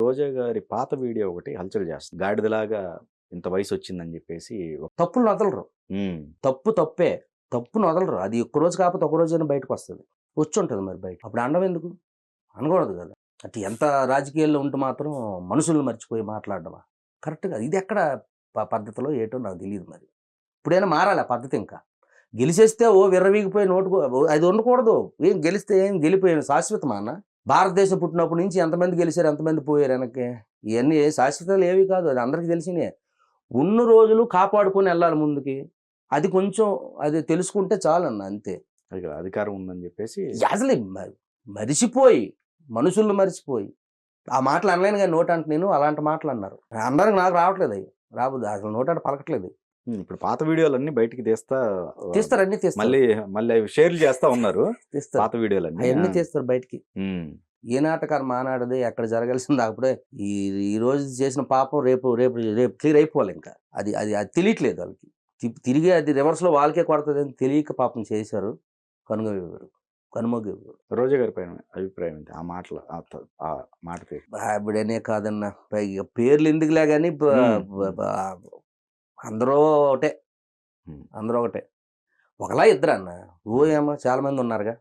రోజా గారి పాత వీడియో ఒకటి హల్చల్ చేస్తుంది. గాడిదలాగా ఇంత వయసొచ్చిందని జెప్పేసి తప్పులు వదలరు. హ్మ్. తప్పు తప్పే. తప్పును వదలరు. అది ఒక్కరోజు కాకపోతే ఒక రోజైనా బయటకొస్తది. వచ్చుంటది మరి బయట. అప్పుడు అనడం ఎందుకు? అనకూడదు గదా! అటు ఎంత రాజకీయాల్లో ఉంటూ మాత్రం మనుషుల్ని మర్చిపోయి మాట్లాడడమా? కరెక్ట్ కాదు. ఇదెక్కడ పద్ధతిలో ఏటో నాకు తెలీదు మరి. ఇప్పుడైనా మారాలి ఆ పద్ధతి ఇంకా. గెలిచేస్తే విర్రవీగిపోయి అది ఉండకూడదు. ఏం గెలిస్తే ఏం గెలిపోయాను శాశ్వతమా అన్న? భారతదేశం పుట్టినప్పటి నుంచి ఎంతమంది గెలిచారు, ఎంతమంది పోయారు వెనక్కి? ఇయన్నీ శాశ్వతాలు ఏవి కాదు. అది అందరికి తెలిసినయే. ఉన్న రోజులు కాపాడుకొని ఎళ్ళాలి ముందుకి. అది కొంచెం అది తెలుసుకుంటే చాలన్న అంతే. అది కదా అధికారం ఉందని జెప్పేసి అసలు మరిచిపోయి, మనుషుల్ని మరిచిపోయి. ఆ మాటలు అనలేను గాని నోటంట నేను అలాంటి మాటలు అన్నారు. అనడానికి నాకు రావట్లేదయి. రాబుద్ది అసలు నోటంట పలకట్లేదు. ఇప్పుడు పాత వీడియోలన్నీ బయటికి తీస్తా తీస్తారు, అన్నీ తీస్తారు. మళ్ళీ మళ్ళీ అవి షేర్లు చేస్తా ఉన్నారు. తీస్తారు. పాత వీడియోలన్నీ. అయన్నీ తీస్తారు బయటికి. హ్మ్. ఏ నాటకాలు మానాడది ఎక్కడ జరగాల్సింది అప్పుడే ఈ ఈ రోజు చేసిన పాపం రేపు రేపు రేపు క్లియర్ అయిపోవాలి ఇంకా. అది అది అది తెలియట్లేదు వాళ్ళకి. తిరిగి అది రివర్స్‌లో వాళ్ళకే కొడతదని తెలియక పాపం చేశారు. కనుమరుగయ్యారు. రోజా గారి పైన అభిప్రాయం ఏంటి? ఆ మాటలు ఆ మాట పేరు. ఆవిడనే కాదన్న. పైగా పేర్లు ఎందుకులే గాని అందరూ ఒకటే. హ్మ్. అందరూ ఒకటే. ఒకలా ఇద్దరన్న. ఏమో చాలా మంది ఉన్నారుగా.